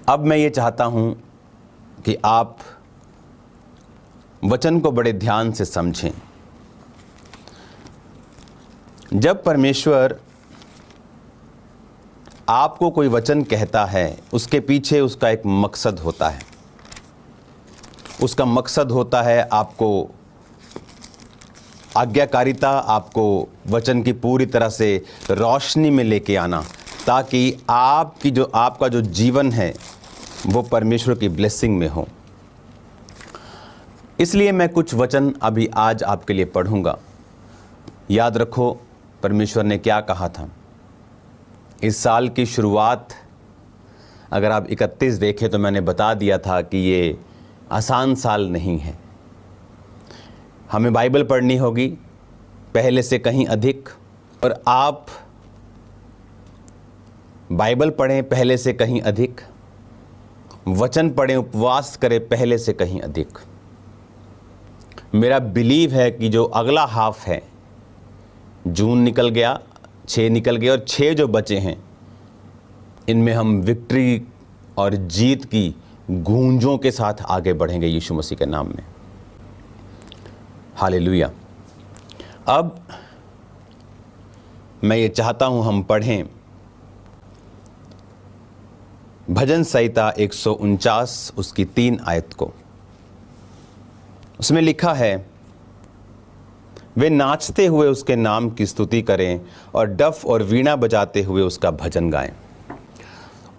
अब मैं ये चाहता हूँ कि आप वचन को बड़े ध्यान से समझें। जब परमेश्वर आपको कोई वचन कहता है, उसके पीछे उसका एक मकसद होता है। उसका मकसद होता है आपको आज्ञाकारिता, आपको वचन की पूरी तरह से रोशनी में लेके आना, ताकि आपका जो जीवन है वो परमेश्वर की ब्लेसिंग में हो। इसलिए मैं कुछ वचन अभी आज आपके लिए पढ़ूंगा। याद रखो परमेश्वर ने क्या कहा था। इस साल की शुरुआत अगर आप 31 देखें तो मैंने बता दिया था कि ये आसान साल नहीं है। हमें बाइबल पढ़नी होगी पहले से कहीं अधिक, और आप बाइबल पढ़ें पहले से कहीं अधिक, वचन पढ़ें, उपवास करें पहले से कहीं अधिक। मेरा बिलीव है कि जो अगला हाफ है, जून निकल गया, 6 निकल गए और 6 जो बचे हैं, इनमें हम विक्ट्री और जीत की गूंजों के साथ आगे बढ़ेंगे यीशु मसीह के नाम में। हालेलुया। अब मैं ये चाहता हूं हम पढ़ें भजन संहिता 149 उसकी 3 आयत को। उसमें लिखा है, वे नाचते हुए उसके नाम की स्तुति करें और डफ और वीणा बजाते हुए उसका भजन गाएं।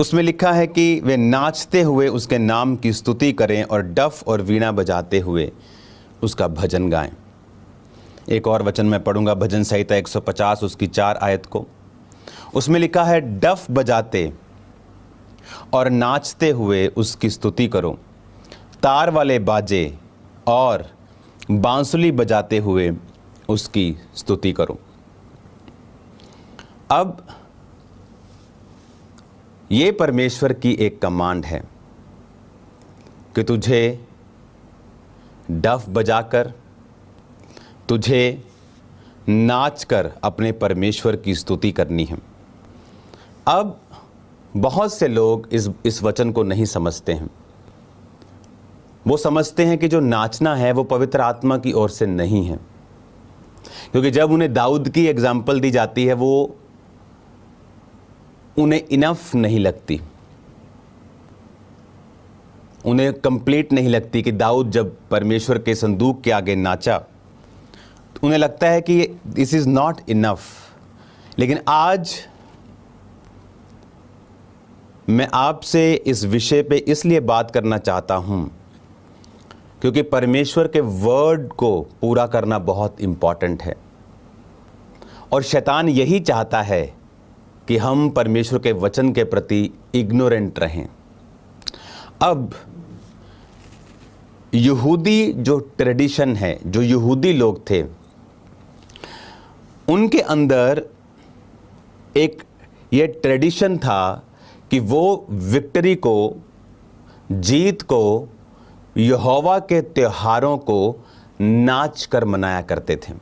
उसमें लिखा है कि वे नाचते हुए उसके नाम की स्तुति करें और डफ और वीणा बजाते हुए उसका भजन गाएं। एक और वचन मैं पढ़ूंगा, भजन संहिता 150 उसकी 4 आयत को। उसमें लिखा है, डफ बजाते और नाचते हुए उसकी स्तुति करो, तार वाले बाजे और बांसुली बजाते हुए उसकी स्तुति करो। अब ये परमेश्वर की एक कमांड है कि तुझे डफ बजाकर, तुझे नाचकर अपने परमेश्वर की स्तुति करनी है। अब बहुत से लोग इस वचन को नहीं समझते हैं। वो समझते हैं कि जो नाचना है वो पवित्र आत्मा की ओर से नहीं है, क्योंकि जब उन्हें दाऊद की एग्जाम्पल दी जाती है वो उन्हें इनफ नहीं लगती, उन्हें कंप्लीट नहीं लगती कि दाऊद जब परमेश्वर के संदूक के आगे नाचा तो उन्हें लगता है कि दिस इज नॉट इनफ। लेकिन आज मैं आपसे इस विषय पे इसलिए बात करना चाहता हूं क्योंकि परमेश्वर के वर्ड को पूरा करना बहुत इंपॉर्टेंट है, और शैतान यही चाहता है कि हम परमेश्वर के वचन के प्रति इग्नोरेंट रहें। अब यहूदी जो ट्रेडिशन है, जो यहूदी लोग थे, उनके अंदर एक ये ट्रेडिशन था कि वो विक्ट्री को, जीत को, यहोवा के त्योहारों को नाच कर मनाया करते थे।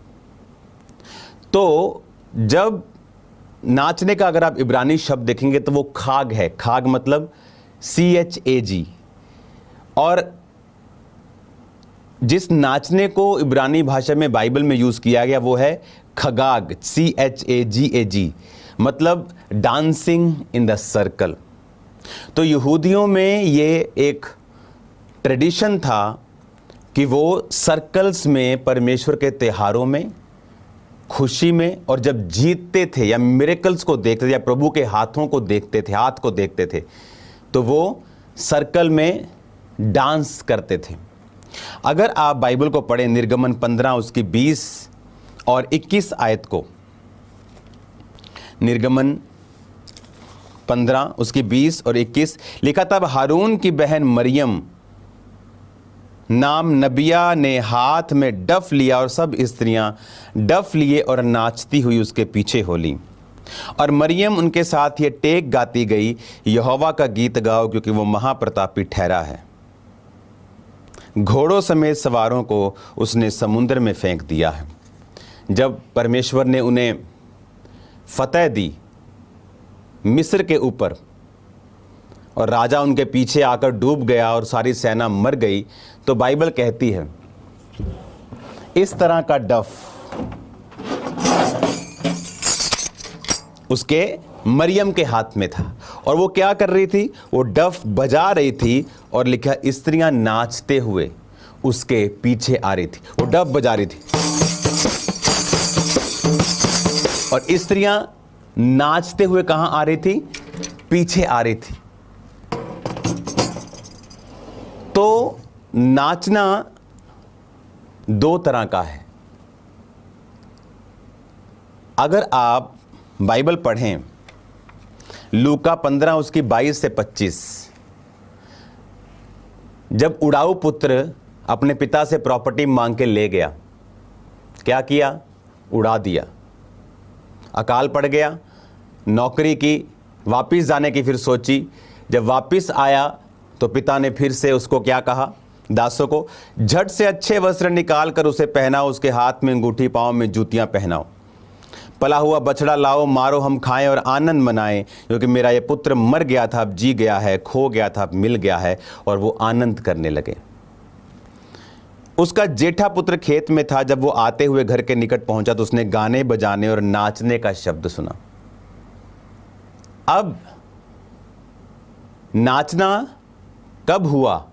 तो जब नाचने का अगर आप इब्रानी शब्द देखेंगे तो वो खाग है। खाग मतलब CHAG, और जिस नाचने को इब्रानी भाषा में बाइबल में यूज किया गया वो है खगाग, CHAGAG, मतलब डांसिंग इन द सर्कल। तो यहूदियों में ये एक ट्रेडिशन था कि वो सर्कल्स में परमेश्वर के त्योहारों में, खुशी में, और जब जीतते थे या मिरेकल्स को देखते थे या प्रभु के हाथों को देखते थे, हाथ को देखते थे, तो वो सर्कल में डांस करते थे। अगर आप बाइबल को पढ़ें, निर्गमन 15 उसकी 20 और 21 आयत को, निर्गमन 15 उसकी 20 और 21 लिखा, तब हारून की बहन मरियम नाम नबिया ने हाथ में डफ लिया और सब स्त्रियां डफ लिए और नाचती हुई उसके पीछे हो ली। और मरियम उनके साथ ये टेक गाती गई, यहोवा का गीत गाओ क्योंकि वो महाप्रतापी ठहरा है। घोड़ों समेत सवारों को उसने समुद्र में फेंक दिया है। जब परमेश्वर ने उन्हें फतह दी मिस्र के ऊपर, और राजा उनके पीछे आकर डूब गया और सारी सेना मर गई, तो बाइबल कहती है इस तरह का डफ उसके मरियम के हाथ में था और वो क्या कर रही थी, वो डफ बजा रही थी और लिखा स्त्रियां नाचते हुए उसके पीछे आ रही थी। वो डफ बजा रही थी और स्त्रियां नाचते हुए कहां आ रही थी, पीछे आ रही थी। तो नाचना दो तरह का है। अगर आप बाइबल पढ़ें लूका 15 उसकी 22 से 25, जब उड़ाऊ पुत्र अपने पिता से प्रॉपर्टी मांग के ले गया, क्या किया, उड़ा दिया, अकाल पड़ गया, नौकरी की, वापिस जाने की फिर सोची। जब वापिस आया तो पिता ने फिर से उसको क्या कहा, दासों को झट से अच्छे वस्त्र निकाल कर उसे पहनाओ, उसके हाथ में अंगूठी, पांव में जूतियां पहनाओ, पला हुआ बछड़ा लाओ, मारो, हम खाएं और आनंद मनाएं, क्योंकि मेरा ये पुत्र मर गया था, अब जी गया है, खो गया था, अब मिल गया है। और वो आनंद करने लगे। उसका जेठा पुत्र खेत में था। जब वो आते हुए घर के निकट पहुंचा तो उसने गाने बजाने और नाचने का शब्द सुना। अब नाचना कब हुआ,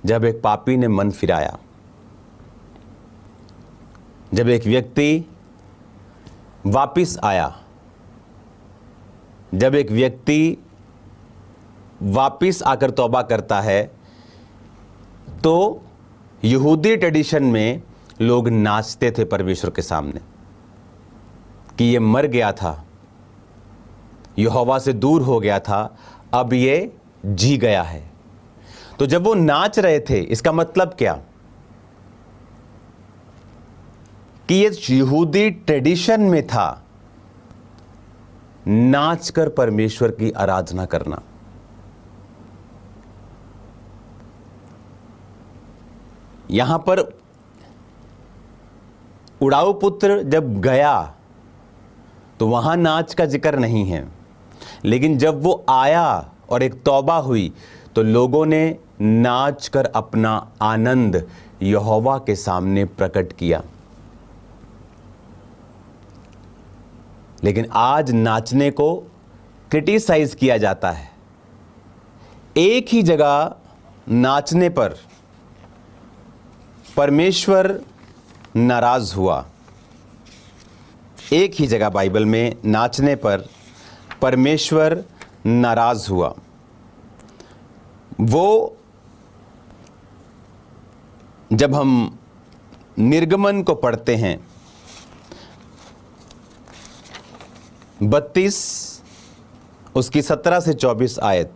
जब एक पापी ने मन फिराया, जब एक व्यक्ति वापिस आया, जब एक व्यक्ति वापिस आकर तौबा करता है। तो यहूदी ट्रेडिशन में लोग नाचते थे परमेश्वर के सामने कि ये मर गया था, यहोवा से दूर हो गया था, अब ये जी गया है। तो जब वो नाच रहे थे, इसका मतलब क्या कि ये यहूदी ट्रेडिशन में था नाचकर परमेश्वर की आराधना करना। यहां पर उड़ाऊ पुत्र जब गया तो वहां नाच का जिक्र नहीं है, लेकिन जब वो आया और एक तौबा हुई तो लोगों ने नाच कर अपना आनंद यहोवा के सामने प्रकट किया। लेकिन आज नाचने को क्रिटिसाइज किया जाता है। एक ही जगह नाचने पर परमेश्वर नाराज हुआ। एक ही जगह बाइबल में नाचने पर परमेश्वर नाराज हुआ। वो जब हम निर्गमन को पढ़ते हैं 32 उसकी 17 से 24 आयत,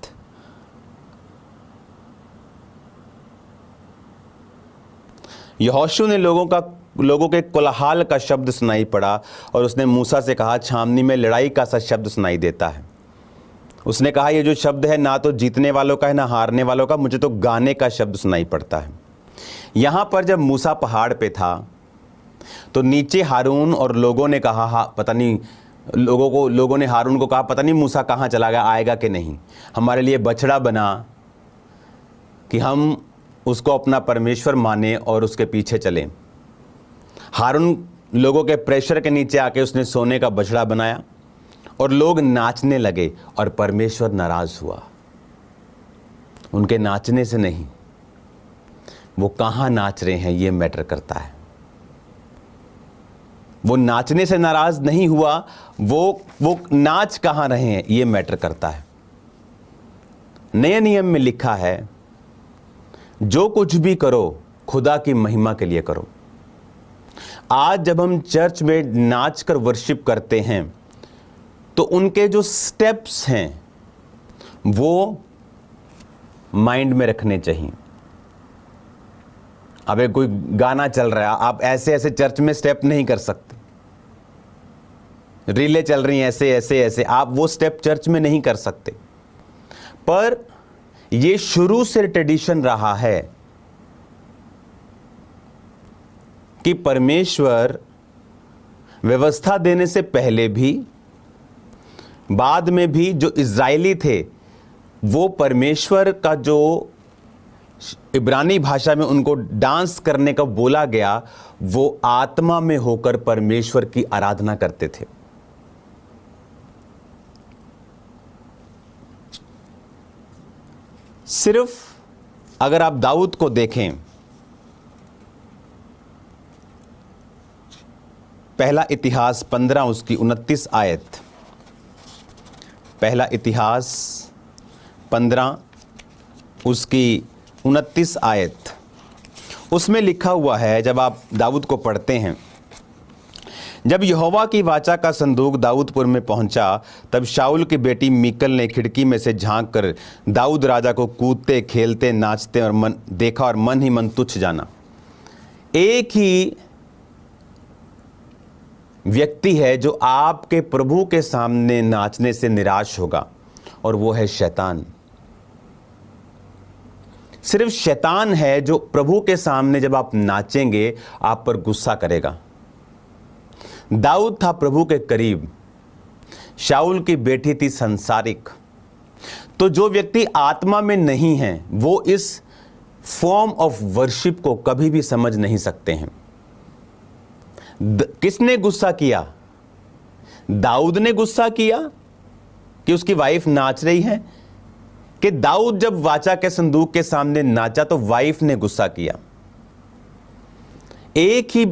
यहोशू ने लोगों के कोलाहल का शब्द सुनाई पड़ा और उसने मूसा से कहा, छावनी में लड़ाई का सा शब्द सुनाई देता है। उसने कहा, ये जो शब्द है ना तो जीतने वालों का है ना हारने वालों का, मुझे तो गाने का शब्द सुनाई पड़ता है। यहां पर जब मूसा पहाड़ पे था तो नीचे हारून और लोगों ने कहा, पता नहीं लोगों ने हारून को कहा, पता नहीं मूसा कहां चला गया, आएगा कि नहीं, हमारे लिए बछड़ा बना कि हम उसको अपना परमेश्वर माने और उसके पीछे चलें। हारून लोगों के प्रेशर के नीचे आके उसने सोने का बछड़ा बनाया और लोग नाचने लगे और परमेश्वर नाराज हुआ। उनके नाचने से नहीं, वो कहां नाच रहे हैं ये मैटर करता है। वो नाचने से नाराज नहीं हुआ, वो नाच कहां रहे हैं ये मैटर करता है। नए नियम में लिखा है, जो कुछ भी करो खुदा की महिमा के लिए करो। आज जब हम चर्च में नाच कर वर्शिप करते हैं तो उनके जो स्टेप्स हैं वो माइंड में रखने चाहिए। अब कोई गाना चल रहा है, आप ऐसे ऐसे चर्च में स्टेप नहीं कर सकते। रीलें चल रही हैं ऐसे ऐसे ऐसे, आप वो स्टेप चर्च में नहीं कर सकते। पर ये शुरू से ट्रेडिशन रहा है कि परमेश्वर व्यवस्था देने से पहले भी बाद में भी जो इज़राइली थे वो परमेश्वर का जो इब्रानी भाषा में उनको डांस करने का बोला गया, वो आत्मा में होकर परमेश्वर की आराधना करते थे। सिर्फ अगर आप दाऊद को देखें, पहला इतिहास 15 उसकी 29 आयत, पहला इतिहास 15 उसकी 29 आयत, उसमें लिखा हुआ है, जब आप दाऊद को पढ़ते हैं, जब यहोवा की वाचा का संदूक दाऊदपुर में पहुंचा, तब शाऊल की बेटी मीकल ने खिड़की में से झांक कर दाऊद राजा को कूदते खेलते नाचते और मन देखा और मन ही मन तुच्छ जाना। एक ही व्यक्ति है जो आपके प्रभु के सामने नाचने से निराश होगा, और वो है शैतान। सिर्फ शैतान है जो प्रभु के सामने जब आप नाचेंगे आप पर गुस्सा करेगा। दाऊद था प्रभु के करीब, शाऊल की बेटी थी संसारिक। तो जो व्यक्ति आत्मा में नहीं है वो इस फॉर्म ऑफ वर्शिप को कभी भी समझ नहीं सकते हैं। किसने गुस्सा किया? दाऊद ने गुस्सा किया कि उसकी वाइफ नाच रही है, कि दाऊद जब वाचा के संदूक के सामने नाचा तो वाइफ ने गुस्सा किया? एक ही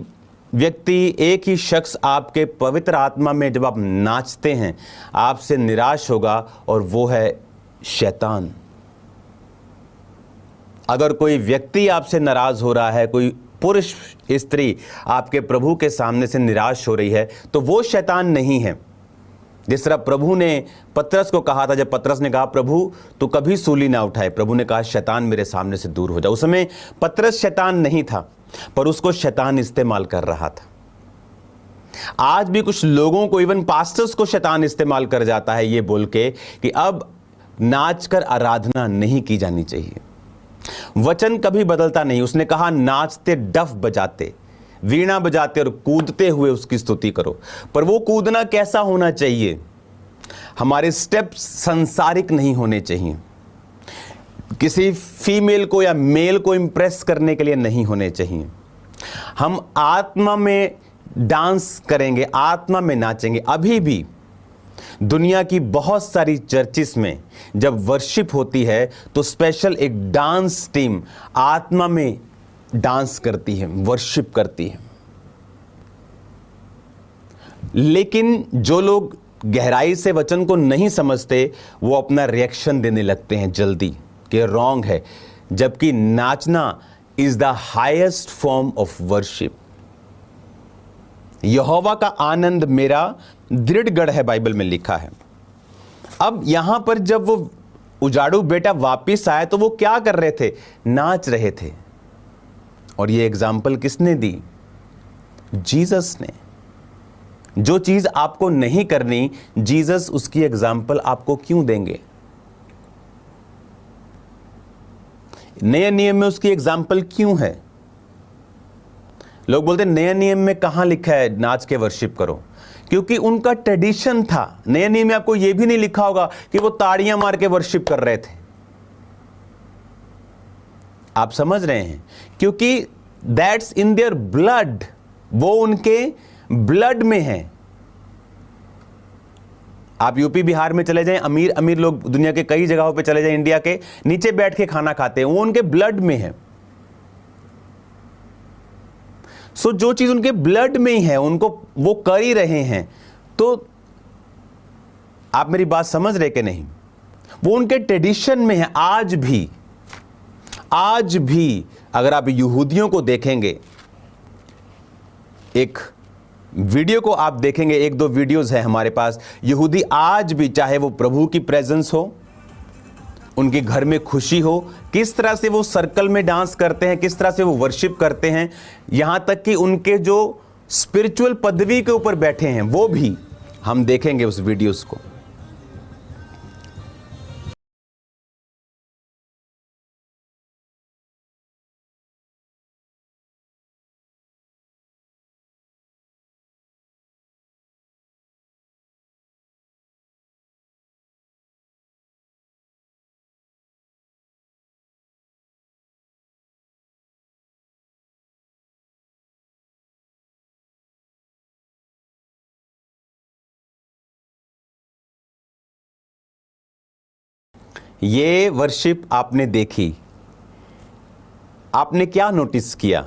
व्यक्ति, एक ही शख्स आपके पवित्र आत्मा में जब आप नाचते हैं आपसे निराश होगा, और वो है शैतान। अगर कोई व्यक्ति आपसे नाराज हो रहा है, कोई पुरुष स्त्री आपके प्रभु के सामने से निराश हो रही है, तो वो शैतान नहीं है। जिस तरह प्रभु ने पतरस को कहा था, जब पतरस ने कहा प्रभु तू कभी सूली ना उठाए, प्रभु ने कहा शैतान मेरे सामने से दूर हो जा। उस समय पतरस शैतान नहीं था, पर उसको शैतान इस्तेमाल कर रहा था। आज भी कुछ लोगों को, इवन पास्टर्स को शैतान इस्तेमाल कर जाता है ये बोल के कि अब नाचकर आराधना नहीं की जानी चाहिए। वचन कभी बदलता नहीं। उसने कहा नाचते, डफ बजाते, वीणा बजाते और कूदते हुए उसकी स्तुति करो। पर वो कूदना कैसा होना चाहिए? हमारे स्टेप्स संसारिक नहीं होने चाहिए, किसी फीमेल को या मेल को इंप्रेस करने के लिए नहीं होने चाहिए। हम आत्मा में डांस करेंगे, आत्मा में नाचेंगे। अभी भी दुनिया की बहुत सारी चर्चिस में जब वर्शिप होती है तो स्पेशल एक डांस टीम आत्मा में डांस करती है, वर्शिप करती है। लेकिन जो लोग गहराई से वचन को नहीं समझते वो अपना रिएक्शन देने लगते हैं जल्दी कि रॉन्ग है, जबकि नाचना is the highest form of worship. Jehovah का आनंद मेरा दृढ़ गढ़ है, बाइबल में लिखा है। अब यहां पर जब वो उजाड़ू बेटा वापिस आया तो वो क्या कर रहे थे? नाच रहे थे। और ये एग्जाम्पल किसने दी? जीसस ने। जो चीज आपको नहीं करनी, जीसस उसकी एग्जाम्पल आपको क्यों देंगे? नए नियम में उसकी एग्जाम्पल क्यों है? लोग बोलते हैं नए नियम में कहां लिखा है नाच के वर्शिप करो, क्योंकि उनका ट्रेडिशन था। नए नियम में आपको यह भी नहीं लिखा होगा कि वो ताड़ियां मार के वर्शिप कर रहे थे। आप समझ रहे हैं? क्योंकि दैट्स इन देयर ब्लड, वो उनके ब्लड में है। आप यूपी बिहार में चले जाएं, अमीर अमीर लोग दुनिया के कई जगहों पे चले जाएं, इंडिया के, नीचे बैठ के खाना खाते हैं, वो उनके ब्लड में है। सो जो चीज उनके ब्लड में ही है उनको वो कर ही रहे हैं। तो आप मेरी बात समझ रहे कि नहीं? वो उनके ट्रेडिशन में है। आज भी अगर आप यहूदियों को देखेंगे, एक वीडियो को आप देखेंगे, एक दो वीडियोस है हमारे पास, यहूदी आज भी, चाहे वो प्रभु की प्रेजेंस हो, उनके घर में खुशी हो, किस तरह से वो सर्कल में डांस करते हैं, किस तरह से वो वर्शिप करते हैं, यहां तक कि उनके जो स्पिरिचुअल पदवी के ऊपर बैठे हैं वो भी हम देखेंगे उस वीडियोस को। ये वर्शिप आपने देखी, आपने क्या नोटिस किया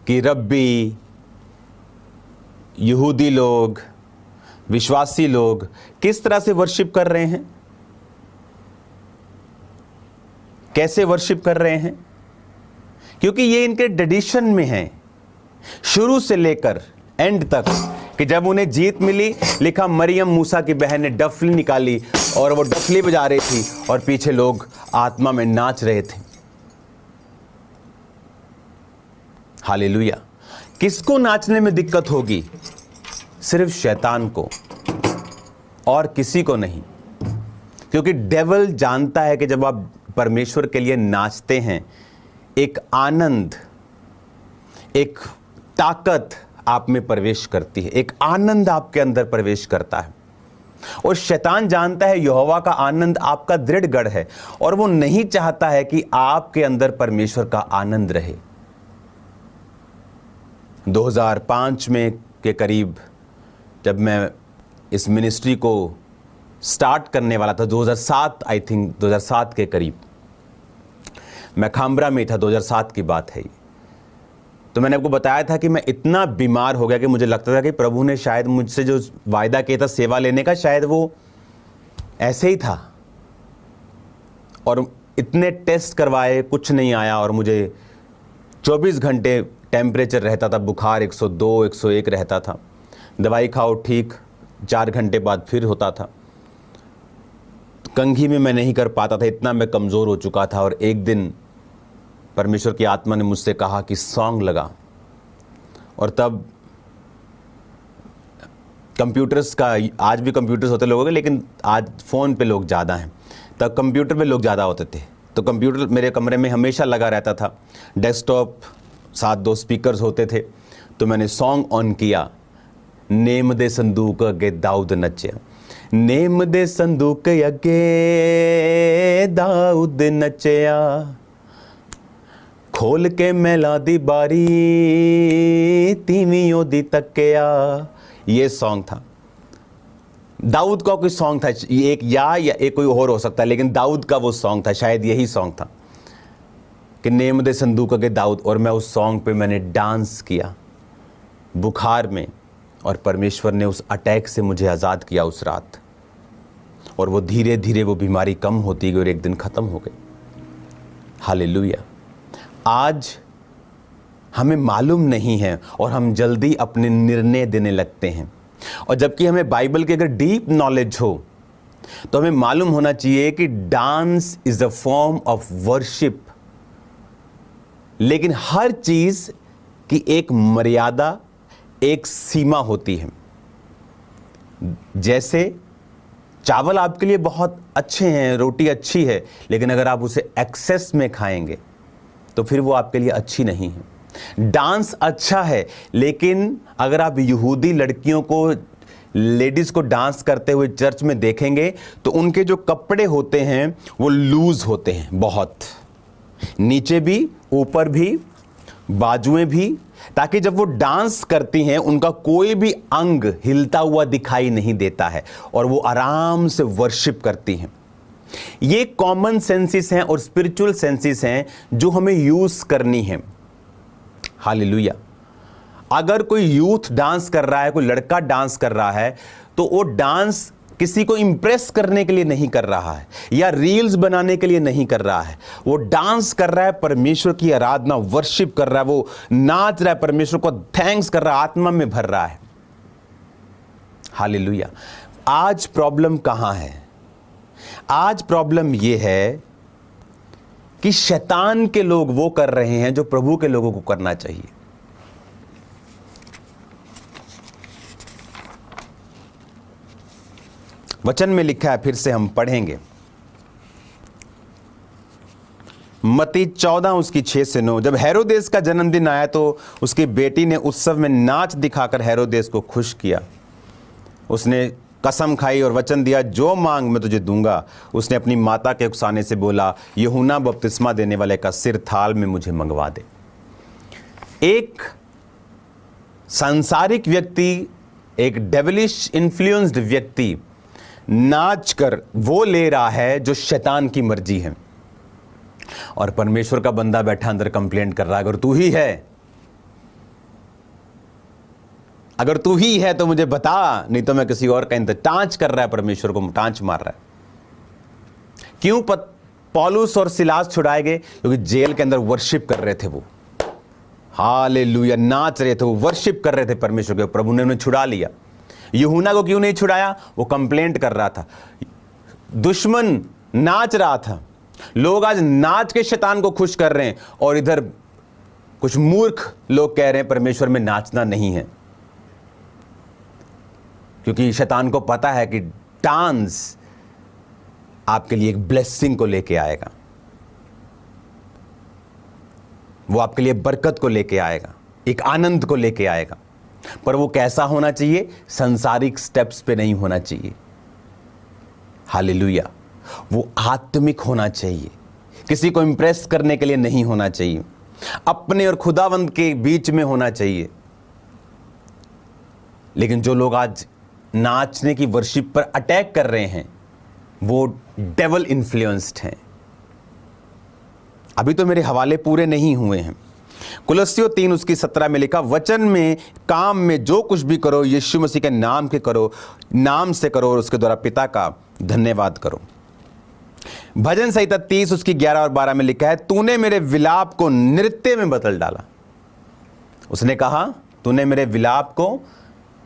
कि रब्बी, यहूदी लोग, विश्वासी लोग किस तरह से वर्शिप कर रहे हैं, कैसे वर्शिप कर रहे हैं? क्योंकि ये इनके ट्रेडिशन में है शुरू से लेकर एंड तक, कि जब उन्हें जीत मिली, लिखा मरियम मूसा की बहन ने डफली निकाली और वो डफली बजा रही थी और पीछे लोग आत्मा में नाच रहे थे। हालेलुया। किसको नाचने में दिक्कत होगी? सिर्फ शैतान को और किसी को नहीं। क्योंकि डेविल जानता है कि जब आप परमेश्वर के लिए नाचते हैं, एक आनंद, एक ताकत आप में प्रवेश करती है, एक आनंद आपके अंदर प्रवेश करता है। और शैतान जानता है यहोवा का आनंद आपका दृढ़ गढ़ है और वो नहीं चाहता है कि आपके अंदर परमेश्वर का आनंद रहे। 2005 में के करीब जब मैं इस मिनिस्ट्री को स्टार्ट करने वाला था, 2007 आई थिंक 2007 के करीब, मैं खामरा में था, 2007 की बात है। तो मैंने आपको बताया था कि मैं इतना बीमार हो गया कि मुझे लगता था कि प्रभु ने शायद मुझसे जो वायदा किया था सेवा लेने का, शायद वो ऐसे ही था। और इतने टेस्ट करवाए, कुछ नहीं आया और मुझे 24 घंटे टेम्परेचर रहता था, बुखार 102 101 रहता था। दवाई खाओ ठीक, 4 घंटे बाद फिर होता था। कंघी में मैं नहीं कर पाता था, इतना मैं कमज़ोर हो चुका था। और एक दिन परमेश्वर की आत्मा ने मुझसे कहा कि सॉन्ग लगा। और तब कंप्यूटर्स का, आज भी कंप्यूटर्स होते लोगों के, लेकिन आज फ़ोन पे लोग ज़्यादा हैं, तब कंप्यूटर पे लोग ज़्यादा होते थे। तो कंप्यूटर मेरे कमरे में हमेशा लगा रहता था, डेस्कटॉप साथ 2 स्पीकर्स होते थे। तो मैंने सॉन्ग ऑन किया, नेम दे संदूक अगे दाऊद नचया, नेम दे संदूक अगे दाऊद नचया, खोल के मैला दी बारी तीवियों दी तकिया। ये सॉन्ग था, दाऊद का कोई सॉन्ग था, एक या एक कोई और हो सकता है, लेकिन दाऊद का वो सॉन्ग था, शायद यही सॉन्ग था कि नेम दे संदूक के दाऊद। और मैं उस सॉन्ग पे मैंने डांस किया बुखार में, और परमेश्वर ने उस अटैक से मुझे आज़ाद किया उस रात। और वो धीरे धीरे वो बीमारी कम होती गई और एक दिन ख़त्म हो गई। हालेलुया। आज हमें मालूम नहीं है और हम जल्दी अपने निर्णय देने लगते हैं। और जबकि हमें बाइबल की अगर डीप नॉलेज हो तो हमें मालूम होना चाहिए कि dance is a form of worship. लेकिन हर चीज की एक मर्यादा, एक सीमा होती है। जैसे चावल आपके लिए बहुत अच्छे हैं, रोटी अच्छी है, लेकिन अगर आप उसे एक्सेस में खाएंगे तो फिर वो आपके लिए अच्छी नहीं है। डांस अच्छा है, लेकिन अगर आप यहूदी लड़कियों को, लेडीज को डांस करते हुए चर्च में देखेंगे तो उनके जो कपड़े होते हैं वो लूज होते हैं, बहुत नीचे भी, ऊपर भी, बाजुएं भी, ताकि जब वो डांस करती हैं उनका कोई भी अंग हिलता हुआ दिखाई नहीं देता है और वो आराम से वर्शिप करती हैं। ये कॉमन सेंसेस हैं और स्पिरिचुअल सेंसेस हैं जो हमें यूज करनी है। हालेलुया। अगर कोई यूथ डांस कर रहा है, कोई लड़का डांस कर रहा है, तो वो डांस किसी को इंप्रेस करने के लिए नहीं कर रहा है या रील्स बनाने के लिए नहीं कर रहा है। वो डांस कर रहा है, परमेश्वर की आराधना, वर्शिप कर रहा है, वो नाच रहा है, परमेश्वर को थैंक्स कर रहा है, आत्मा में भर रहा है। हालेलुया। आज प्रॉब्लम कहां है? आज प्रॉब्लम यह है कि शैतान के लोग वो कर रहे हैं जो प्रभु के लोगों को करना चाहिए। वचन में लिखा है, फिर से हम पढ़ेंगे, मत्ती 14 उसकी 6 से 9। जब हेरोदेस का जन्मदिन आया तो उसकी बेटी ने उत्सव में नाच दिखाकर हेरोदेस को खुश किया। उसने कसम खाई और वचन दिया, जो मांग मैं तुझे दूंगा। उसने अपनी माता के उकसाने से बोला, यूहन्ना बपतिस्मा देने वाले का सिर थाल में मुझे मंगवा दे। एक सांसारिक व्यक्ति, एक डेविलिश इन्फ्लुएंस्ड व्यक्ति नाच कर वो ले रहा है जो शैतान की मर्जी है। और परमेश्वर का बंदा बैठा अंदर कंप्लेंट कर रहा है, अगर तू ही है, अगर तू ही है तो मुझे बता, नहीं तो मैं किसी और का टांच कर रहा है, परमेश्वर को टांच मार रहा है। क्यों पौलुस और सिलास छुड़ाए गए? क्योंकि जेल के अंदर वर्शिप कर रहे थे, वो हालेलुया नाच रहे थे, वो वर्शिप कर रहे थे परमेश्वर के। प्रभु ने उन्हें छुड़ा लिया। यूहन्ना को क्यों नहीं छुड़ाया? वो कंप्लेंट कर रहा था, दुश्मन नाच रहा था। लोग आज नाच के शैतान को खुश कर रहे हैं, और इधर कुछ मूर्ख लोग कह रहे हैं परमेश्वर में नाचना नहीं है, क्योंकि शैतान को पता है कि डांस आपके लिए एक ब्लेसिंग को लेके आएगा, वो आपके लिए बरकत को लेके आएगा, एक आनंद को लेके आएगा। पर वो कैसा होना चाहिए? संसारिक स्टेप्स पे नहीं होना चाहिए। हालेलुया। वो आत्मिक होना चाहिए, किसी को इंप्रेस करने के लिए नहीं होना चाहिए, अपने और खुदावंद के बीच में होना चाहिए। लेकिन जो लोग आज नाचने की वर्शिप पर अटैक कर रहे हैं, वो डेवल इन्फ्लुएंस्ड हैं। अभी तो मेरे हवाले पूरे नहीं हुए हैं। कुलस्सियों 3:17 में लिखा, वचन में काम में जो कुछ भी करो यीशु मसीह के नाम से करो और उसके द्वारा पिता का धन्यवाद करो। भजन संहिता 30:11-12 में लिखा है, तूने मेरे विलाप को नृत्य में बदल डाला। उसने कहा तूने मेरे विलाप को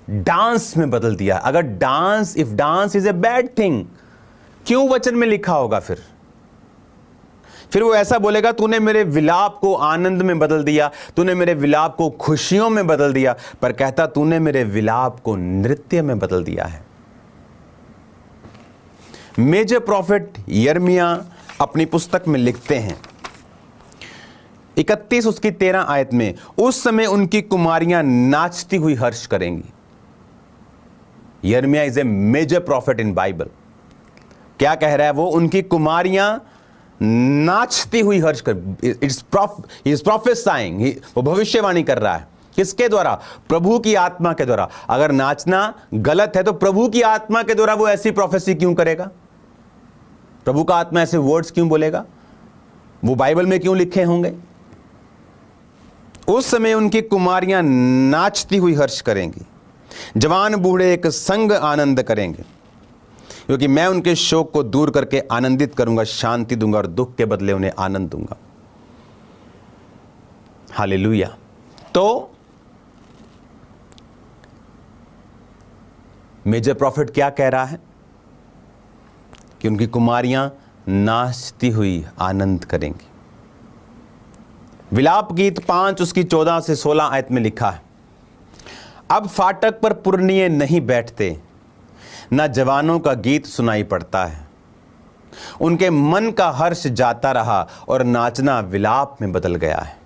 डांस में बदल दिया। अगर if dance is a bad thing, क्यों वचन में लिखा होगा? फिर वो ऐसा बोलेगा, तूने मेरे विलाप को आनंद में बदल दिया, तूने मेरे विलाप को खुशियों में बदल दिया। पर कहता, तूने मेरे विलाप को नृत्य में बदल दिया है। मेजर प्रॉफिट यिर्मयाह अपनी पुस्तक में लिखते हैं 31:13 में, उस समय उनकी कुमारियां नाचती हुई हर्ष करेंगी। यिर्मयाह is a major prophet in Bible. क्या कह रहा है वो? उनकी कुमारियां नाचती हुई हर्ष कर, इज प्रोफेसाइंग, वो भविष्यवाणी कर रहा है। किसके द्वारा? प्रभु की आत्मा के द्वारा। अगर नाचना गलत है तो प्रभु की आत्मा के द्वारा वो ऐसी प्रोफेसी क्यों करेगा? प्रभु का आत्मा ऐसे वर्ड्स क्यों बोलेगा? वो बाइबल में क्यों लिखे होंगे? उस समय उनकी कुमारियां नाचती हुई हर्ष करेंगी, जवान बूढ़े एक संग आनंद करेंगे, क्योंकि मैं उनके शोक को दूर करके आनंदित करूंगा, शांति दूंगा और दुख के बदले उन्हें आनंद दूंगा। हालेलुया। तो मेजर प्रॉफिट क्या कह रहा है? कि उनकी कुमारियां नाचती हुई आनंद करेंगी। विलाप गीत 5:14-16 में लिखा है, अब फाटक पर पुरनिये नहीं बैठते, न जवानों का गीत सुनाई पड़ता है। उनके मन का हर्ष जाता रहा और नाचना विलाप में बदल गया है।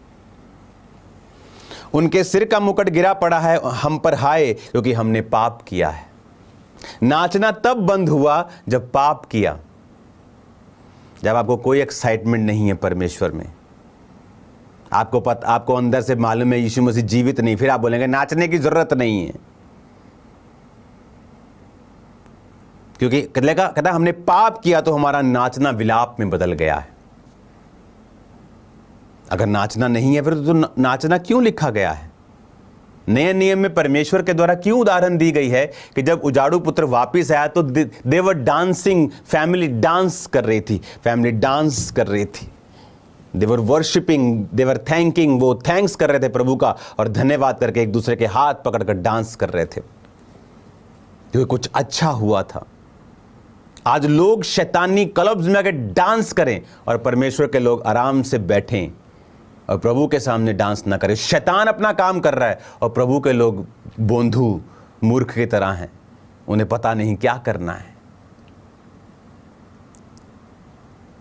उनके सिर का मुकुट गिरा पड़ा है, हम पर हाय, क्योंकि हमने पाप किया है। नाचना तब बंद हुआ जब पाप किया, जब आपको कोई एक्साइटमेंट नहीं है परमेश्वर में, आपको अंदर से मालूम है यीशु मसीह जीवित नहीं, फिर आप बोलेंगे नाचने की जरूरत नहीं है, क्योंकि कहता हमने पाप किया तो हमारा नाचना विलाप में बदल गया है। अगर नाचना नहीं है फिर तो नाचना क्यों लिखा गया है? नए नियम में परमेश्वर के द्वारा क्यों उदाहरण दी गई है कि जब उजाड़ू पुत्र वापिस आया तो दे वर डांसिंग, फैमिली डांस कर रही थी, दे वर वर्शिपिंग, दे वर थैंकिंग, वो थैंक्स कर रहे थे प्रभु का और धन्यवाद करके एक दूसरे के हाथ पकड़कर डांस कर रहे थे, क्योंकि कुछ अच्छा हुआ था। आज लोग शैतानी क्लब्स में आकर डांस करें और परमेश्वर के लोग आराम से बैठें और प्रभु के सामने डांस ना करें। शैतान अपना काम कर रहा है और प्रभु के लोग बोंधू मूर्ख की तरह हैं, उन्हें पता नहीं क्या करना है,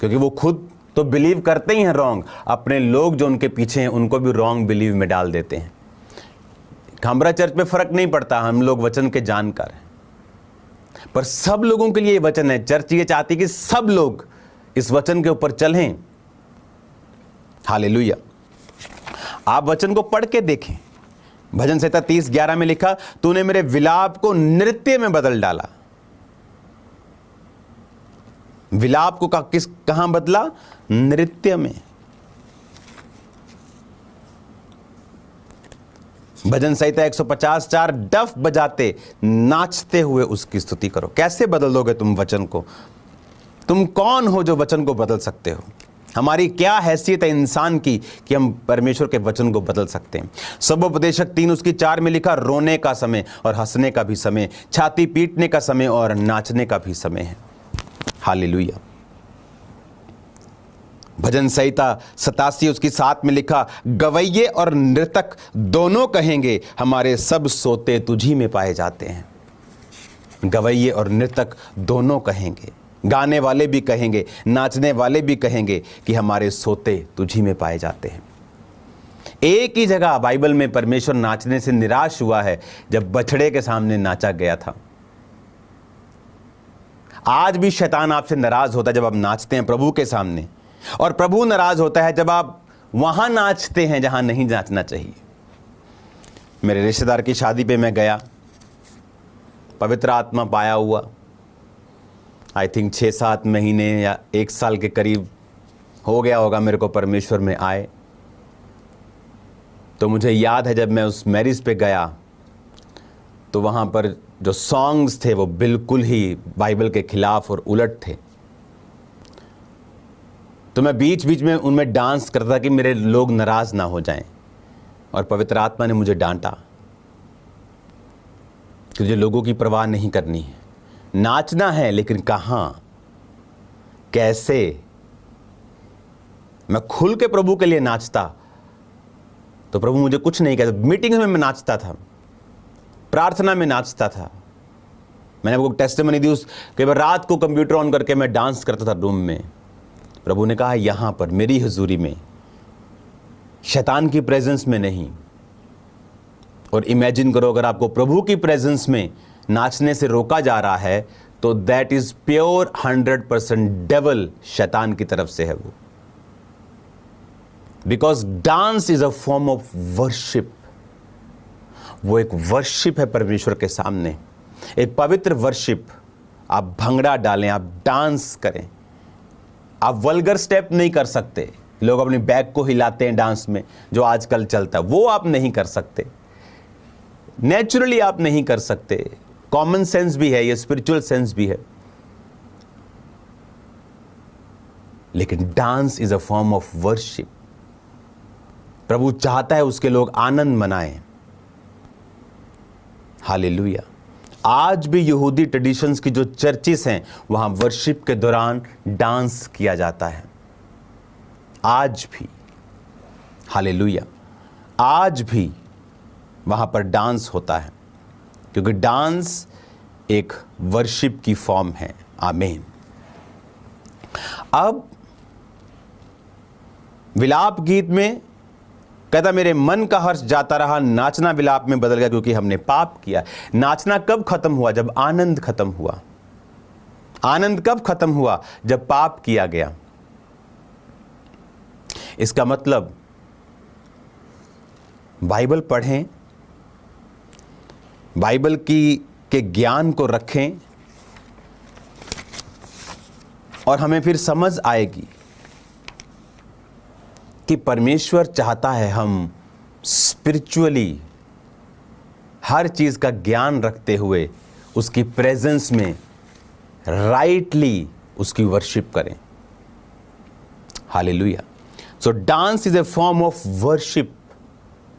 क्योंकि वो खुद तो बिलीव करते ही हैं रॉन्ग, अपने लोग जो उनके पीछे हैं उनको भी रॉन्ग बिलीव में डाल देते हैं। खामरा चर्च में फर्क नहीं पड़ता, हम लोग वचन के जानकार हैं, पर सब लोगों के लिए ये वचन है। चर्च ये चाहती है कि सब लोग इस वचन के ऊपर चलें। हालेलुया। आप वचन को पढ़ के देखें। भजन संहिता 30:11 में लिखा, तूने मेरे विलाप को नृत्य में बदल डाला। विलाप को कहां बदला? नृत्य में। भजन संहिता 150:4, डफ बजाते नाचते हुए उसकी स्तुति करो। कैसे बदल दोगे तुम वचन को? तुम कौन हो जो वचन को बदल सकते हो? हमारी क्या हैसियत है इंसान की कि हम परमेश्वर के वचन को बदल सकते हैं? सबोपदेशक 3:4 में लिखा, रोने का समय और हंसने का भी समय, छाती पीटने का समय और नाचने का भी समय है। हालेलुया। भजन संहिता 87:7 में लिखा, गवैये और नृतक दोनों कहेंगे, हमारे सब सोते तुझी में पाए जाते हैं। गवैये और नृतक दोनों कहेंगे, गाने वाले भी कहेंगे, नाचने वाले भी कहेंगे कि हमारे सोते तुझी में पाए जाते हैं। एक ही जगह बाइबल में परमेश्वर नाचने से निराश हुआ है, जब बछड़े के सामने नाचा गया था। आज भी शैतान आपसे नाराज होता है जब आप नाचते हैं प्रभु के सामने, और प्रभु नाराज होता है जब आप वहां नाचते हैं जहां नहीं नाचना चाहिए। मेरे रिश्तेदार की शादी पे मैं गया, पवित्र आत्मा पाया हुआ। आई थिंक 6-7 महीने या 1 साल के करीब हो गया होगा मेरे को परमेश्वर में आए। तो मुझे याद है जब मैं उस मैरिज पे गया तो वहाँ पर जो सॉन्ग्स थे वो बिल्कुल ही बाइबल के खिलाफ और उलट थे। तो मैं बीच बीच में उनमें डांस करता था कि मेरे लोग नाराज ना हो जाएं, और पवित्र आत्मा ने मुझे डांटा कि तुझे लोगों की परवाह नहीं करनी है, नाचना है, लेकिन कहाँ, कैसे। मैं खुल के प्रभु के लिए नाचता तो प्रभु मुझे कुछ नहीं कहता। मीटिंग में मैं नाचता था, प्रार्थना में नाचता था। मैंने आपको टेस्टिमनी दी, उस कई बार रात को कंप्यूटर ऑन करके मैं डांस करता था रूम में। प्रभु ने कहा यहां पर मेरी हुजूरी में, शैतान की प्रेजेंस में नहीं। और इमेजिन करो, अगर आपको प्रभु की प्रेजेंस में नाचने से रोका जा रहा है तो दैट इज प्योर 100% डेविल, शैतान की तरफ से है वो। Because dance is a form of worship. वो एक वर्शिप है परमेश्वर के सामने, एक पवित्र वर्शिप। आप भंगड़ा डालें, आप डांस करें, आप वल्गर स्टेप नहीं कर सकते। लोग अपनी बैक को हिलाते हैं डांस में, जो आजकल चलता है, वो आप नहीं कर सकते। नेचुरली आप नहीं कर सकते। कॉमन सेंस भी है, ये स्पिरिचुअल सेंस भी है। लेकिन dance is a form of worship. प्रभु चाहता है उसके लोग आनंद मनाएं। हालेलुया। आज भी यहूदी ट्रेडिशंस की जो चर्चेस हैं वहां वर्शिप के दौरान डांस किया जाता है। आज भी, हालेलुया, आज भी वहां पर डांस होता है, क्योंकि डांस एक वर्शिप की फॉर्म है। आमीन। अब विलाप गीत में कहता, मेरे मन का हर्ष जाता रहा, नाचना विलाप में बदल गया क्योंकि हमने पाप किया। नाचना कब खत्म हुआ? जब आनंद खत्म हुआ। आनंद कब खत्म हुआ? जब पाप किया गया। इसका मतलब बाइबल पढ़ें, बाइबल के ज्ञान को रखें, और हमें फिर समझ आएगी कि परमेश्वर चाहता है हम स्पिरिचुअली हर चीज का ज्ञान रखते हुए उसकी प्रेजेंस में राइटली उसकी वर्शिप करें। Hallelujah. So dance is a form of worship.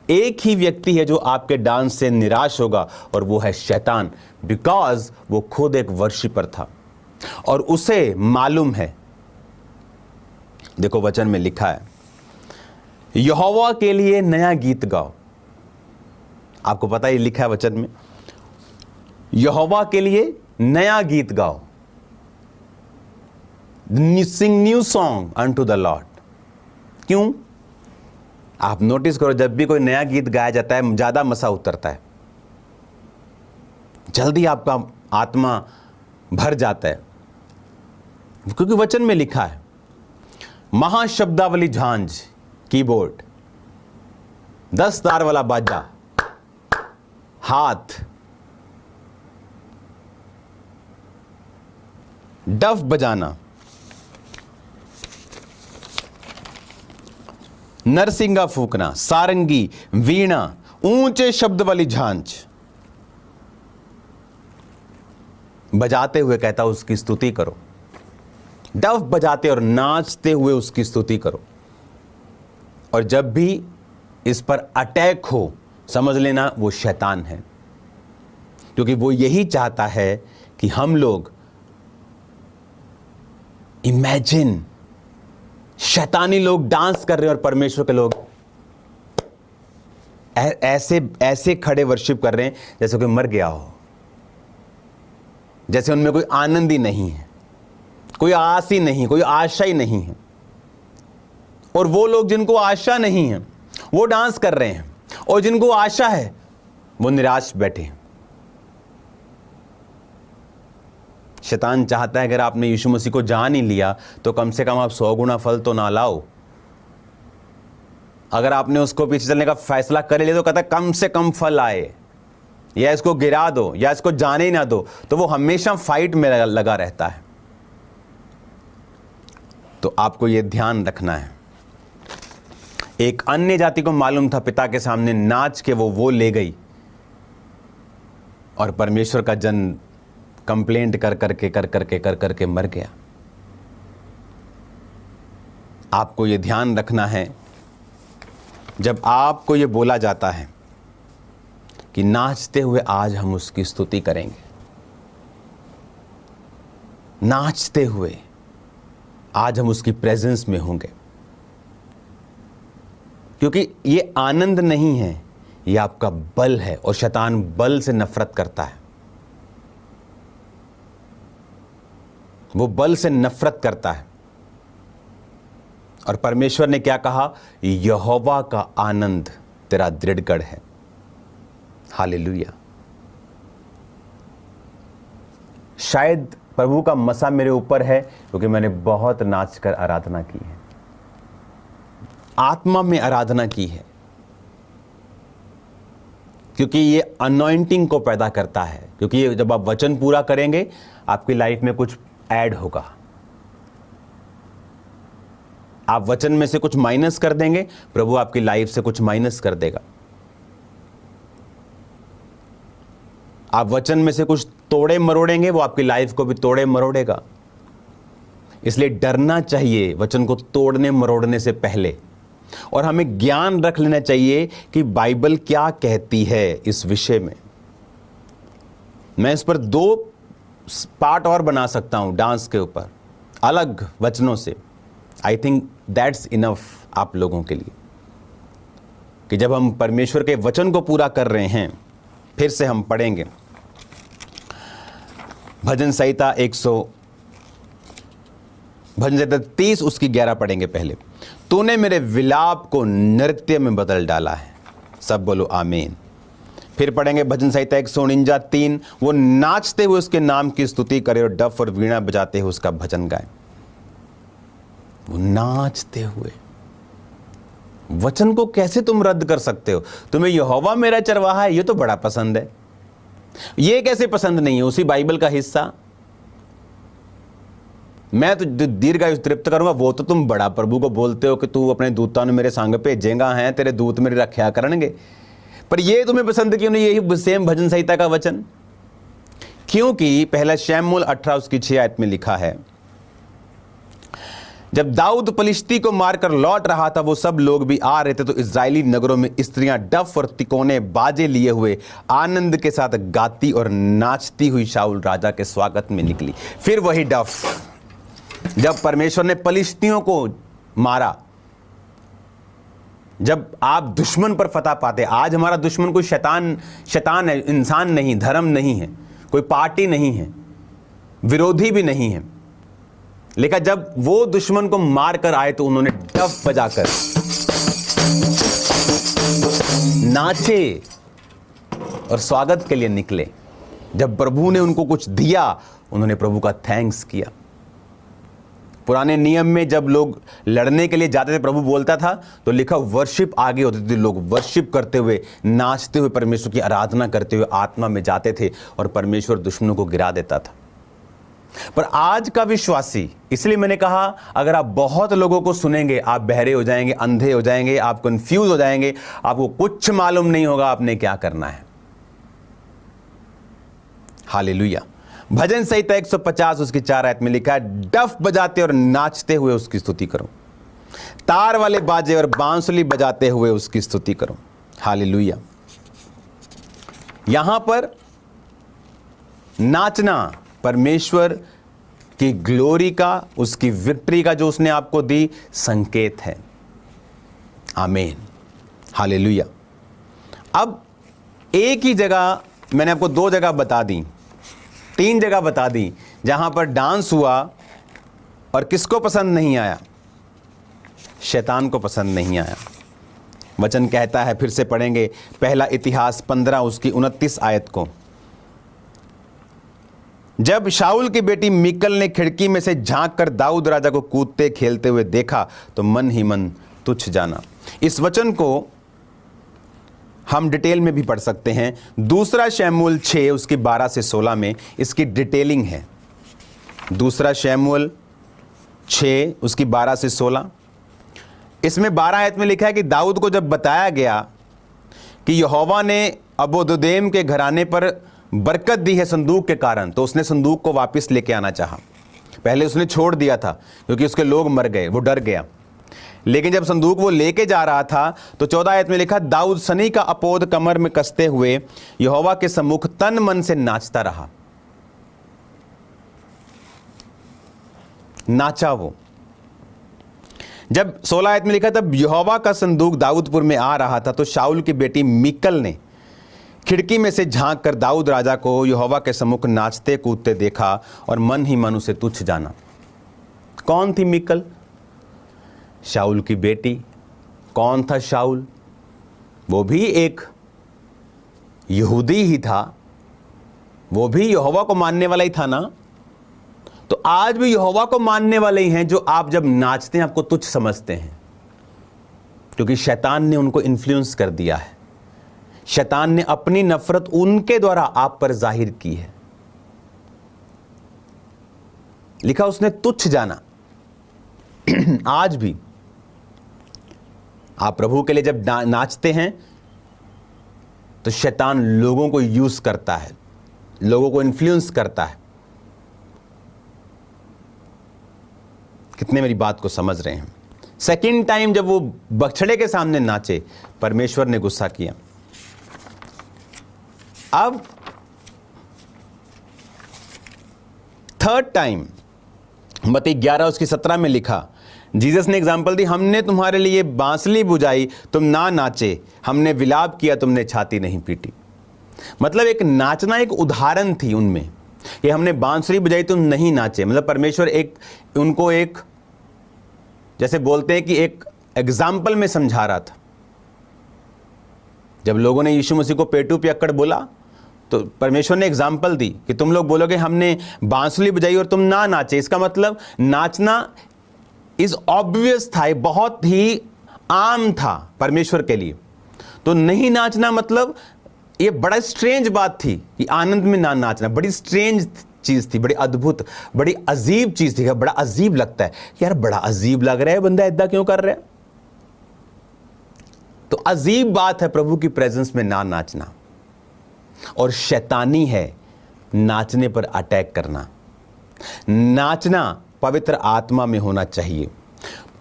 एक ही व्यक्ति है जो आपके डांस से निराश होगा, और वो है शैतान, बिकॉज वो खुद एक वर्शिपर था और उसे मालूम है। देखो वचन में लिखा है, यहोवा के लिए नया गीत गाओ। आपको पता है लिखा है वचन में, यहोवा के लिए नया गीत गाओ। Sing new song unto the Lord. क्यों? आप नोटिस करो, जब भी कोई नया गीत गाया जाता है ज्यादा मसा उतरता है, जल्दी आपका आत्मा भर जाता है, क्योंकि वचन में लिखा है, महाशब्दावली झांझ, कीबोर्ड, 10 तार वाला बाजा, हाथ, डफ बजाना, नरसिंगा फूकना, सारंगी, वीणा, ऊंचे शब्द वाली झांझ बजाते हुए कहता उसकी स्तुति करो। डफ बजाते और नाचते हुए उसकी स्तुति करो। और जब भी इस पर अटैक हो, समझ लेना वो शैतान है, क्योंकि वो यही चाहता है कि हम लोग इमेजिन शैतानी लोग डांस कर रहे हैं और परमेश्वर के लोग ऐसे ऐसे खड़े वर्शिप कर रहे हैं जैसे कोई मर गया हो, जैसे उनमें कोई आनंद ही नहीं है, कोई आस ही नहीं, कोई आशा ही नहीं है। और वो लोग जिनको आशा नहीं है वो डांस कर रहे हैं, और जिनको आशा है वो निराश बैठे हैं। शैतान चाहता है अगर आपने यीशु मसीह को जान ही लिया तो कम से कम आप 100 गुना फल तो ना लाओ। अगर आपने उसको पीछे चलने का फैसला कर लिया तो कहता है कम से कम फल आए, या इसको गिरा दो या इसको जाने ही ना दो। तो वो हमेशा फाइट में लगा रहता है। तो आपको ये ध्यान रखना है। एक अन्य जाति को मालूम था पिता के सामने नाच के वो ले गई, और परमेश्वर का जन कंप्लेंट कर करके मर गया। आपको ये ध्यान रखना है, जब आपको ये बोला जाता है कि नाचते हुए आज हम उसकी स्तुति करेंगे, नाचते हुए आज हम उसकी प्रेजेंस में होंगे, क्योंकि ये आनंद नहीं है, ये आपका बल है, और शैतान बल से नफरत करता है। वो बल से नफरत करता है। और परमेश्वर ने क्या कहा? यहोवा का आनंद तेरा दृढ़गढ़ है। हालेलुया। शायद प्रभु का मसा मेरे ऊपर है क्योंकि मैंने बहुत नाचकर आराधना की है, आत्मा में आराधना की है, क्योंकि ये अनॉइंटिंग को पैदा करता है। क्योंकि ये जब आप वचन पूरा करेंगे आपकी लाइफ में कुछ ऐड होगा। आप वचन में से कुछ माइनस कर देंगे, प्रभु आपकी लाइफ से कुछ माइनस कर देगा। आप वचन में से कुछ तोड़े मरोड़ेंगे, वो आपकी लाइफ को भी तोड़े मरोड़ेगा। इसलिए डरना चाहिए वचन को तोड़ने मरोड़ने से पहले, और हमें ज्ञान रख लेना चाहिए कि बाइबल क्या कहती है इस विषय में। मैं इस पर 2 पार्ट और बना सकता हूं डांस के ऊपर, अलग वचनों से। आई थिंक दैट्स इनफ आप लोगों के लिए, कि जब हम परमेश्वर के वचन को पूरा कर रहे हैं, फिर से हम पढ़ेंगे भजन संहिता 30 उसकी 11 पढ़ेंगे पहले। तूने मेरे विलाप को नृत्य में बदल डाला है। सब बोलो आमीन। फिर पढ़ेंगे भजन संहिता 149:3, वो नाचते हुए उसके नाम की स्तुति करे और डफ और वीणा बजाते हुए उसका भजन गाए। वो नाचते हुए। वचन को कैसे तुम रद्द कर सकते हो? तुम्हें यहोवा मेरा चरवाहा है, ये तो बड़ा पसंद है, ये कैसे पसंद नहीं है? उसी बाइबल का हिस्सा। मैं तो दीर्घायु तृप्त करूंगा, वो तो तुम बड़ा प्रभु को बोलते हो कि तू अपने दूतां ने मेरे संग भेजेगा, हैं तेरे दूत मेरी रक्षा करेंगे, पर ये तुम्हें पसंद क्यों नहीं? यही सेम भजन संहिता का वचन। क्योंकि पहला शमूएल 18 उसकी 6 आयत में लिखा है, जब दाऊद पलिश्ती को मारकर लौट रहा था, वो सब लोग भी आ रहे थे, तो इजरायली नगरों में स्त्रियां डफ और तिकोने बाजे लिए हुए आनंद के साथ गाती और नाचती हुई शाऊल राजा के स्वागत में निकली। फिर वही डफ, जब परमेश्वर ने पलिश्तियों को मारा, जब आप दुश्मन पर फतह पाते। आज हमारा दुश्मन कोई शैतान है, इंसान नहीं, धर्म नहीं है, कोई पार्टी नहीं है, विरोधी भी नहीं है। लेकिन जब वो दुश्मन को मार कर आए तो उन्होंने डफ बजाकर नाचे और स्वागत के लिए निकले। जब प्रभु ने उनको कुछ दिया, उन्होंने प्रभु का थैंक्स किया। पुराने नियम में जब लोग लड़ने के लिए जाते थे, प्रभु बोलता था तो लिखा वर्शिप आगे होती थी। लोग वर्शिप करते हुए, नाचते हुए, परमेश्वर की आराधना करते हुए आत्मा में जाते थे और परमेश्वर दुश्मनों को गिरा देता था। पर आज का विश्वासी, इसलिए मैंने कहा अगर आप बहुत लोगों को सुनेंगे आप बहरे हो जाएंगे, अंधे हो जाएंगे, आप कंफ्यूज हो जाएंगे, आपको कुछ मालूम नहीं होगा आपने क्या करना है। हालेलुया। भजन संहिता 150 उसकी 4 आयत में लिखा है, डफ बजाते और नाचते हुए उसकी स्तुति करो, तार वाले बाजे और बांसुरी बजाते हुए उसकी स्तुति करो। हालेलुया। यहां पर नाचना परमेश्वर की ग्लोरी का, उसकी विक्ट्री का जो उसने आपको दी संकेत है। आमीन। हालेलुया। अब एक ही जगह मैंने आपको 2 जगह बता दी, 3 जगह बता दी जहां पर डांस हुआ और किसको पसंद नहीं आया? शैतान को पसंद नहीं आया। वचन कहता है, फिर से पढ़ेंगे, पहला इतिहास 15 उसकी 29 आयत को, जब शाऊल की बेटी मीकल ने खिड़की में से झांक कर दाऊद राजा को कूदते खेलते हुए देखा तो मन ही मन तुच्छ जाना। इस वचन को हम डिटेल में भी पढ़ सकते हैं। दूसरा शमूएल 6 उसकी 12 से 16 में इसकी डिटेलिंग है। दूसरा शमूएल 6 उसकी 12 से 16, इसमें 12 आयत में लिखा है कि दाऊद को जब बताया गया कि यहोवा ने अबोदेम के घराने पर बरकत दी है संदूक के कारण, तो उसने संदूक को वापस लेके आना चाहा। पहले उसने छोड़ दिया था क्योंकि उसके लोग मर गए, वो डर गया। लेकिन जब संदूक वो लेके जा रहा था तो 14 आयत में लिखा, दाऊद सनी का अपोद कमर में कसते हुए यहोवा के सम्मुख तन मन से नाचता रहा। नाचा वो। जब 16 आयत में लिखा, तब यहोवा का संदूक दाऊदपुर में आ रहा था तो शाऊल की बेटी मीकल ने खिड़की में से झांक कर दाऊद राजा को यहोवा के सम्मुख नाचते कूदते देखा और मन ही मन उसे तुच्छ जाना। कौन थी मीकल? शाऊल की बेटी। कौन था शाऊल? वो भी एक यहूदी ही था, वो भी यहोवा को मानने वाला ही था ना। तो आज भी यहोवा को मानने वाले ही हैं जो आप जब नाचते हैं आपको तुच्छ समझते हैं, क्योंकि शैतान ने उनको इन्फ्लुएंस कर दिया है। शैतान ने अपनी नफरत उनके द्वारा आप पर जाहिर की है। लिखा उसने तुच्छ जाना। आज भी आप प्रभु के लिए जब नाचते हैं तो शैतान लोगों को यूज करता है, लोगों को इन्फ्लुएंस करता है। कितने मेरी बात को समझ रहे हैं? सेकंड टाइम जब वो बछड़े के सामने नाचे, परमेश्वर ने गुस्सा किया। अब थर्ड टाइम मत्ती 11 उसकी 17 में लिखा, जीसस ने एग्जाम्पल दी, हमने तुम्हारे लिए बांसुरी बुझाई तुम ना नाचे, हमने विलाप किया तुमने छाती नहीं पीटी। मतलब एक नाचना एक उदाहरण थी उनमें कि हमने बांसुरी बुझाई तुम नहीं नाचे। मतलब परमेश्वर उनको एक जैसे बोलते हैं कि एक एग्जाम्पल में समझा रहा था। जब लोगों ने यीशु मसीह को पेटू पियक्कड़ बोला तो परमेश्वर ने एग्जाम्पल दी कि तुम लोग बोलोगे हमने बांसुरी बजाई और तुम ना नाचे। इसका मतलब नाचना इज ऑब्वियस था, बहुत ही आम था परमेश्वर के लिए। तो नहीं नाचना मतलब ये बड़ा स्ट्रेंज बात थी कि आनंद में ना नाचना बड़ी स्ट्रेंज चीज थी, बड़ी अद्भुत, बड़ी अजीब चीज थी। बड़ा अजीब लगता है यार, बड़ा अजीब लग रहा है, बंदा ऐसा क्यों कर रहा है। तो अजीब बात है प्रभु की प्रेजेंस में ना नाचना, और शैतानी है नाचने पर अटैक करना। नाचना पवित्र आत्मा में होना चाहिए,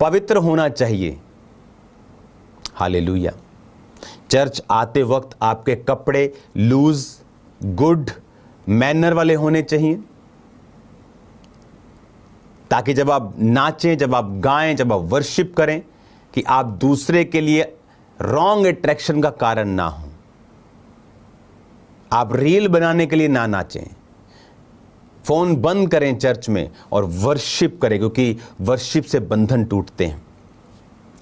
पवित्र होना चाहिए। हालेलुया। चर्च आते वक्त आपके कपड़े लूज गुड मैनर वाले होने चाहिए, ताकि जब आप नाचें, जब आप गाएं, जब आप वर्शिप करें, कि आप दूसरे के लिए रॉन्ग अट्रैक्शन का कारण ना हो। आप रील बनाने के लिए ना नाचें, फोन बंद करें चर्च में और वर्शिप करें, क्योंकि वर्शिप से बंधन टूटते हैं।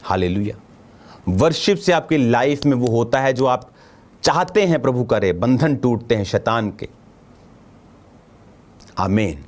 हालेलुया। वर्शिप से आपकी लाइफ में वो होता है जो आप चाहते हैं प्रभु करे, बंधन टूटते हैं शैतान के। आमीन।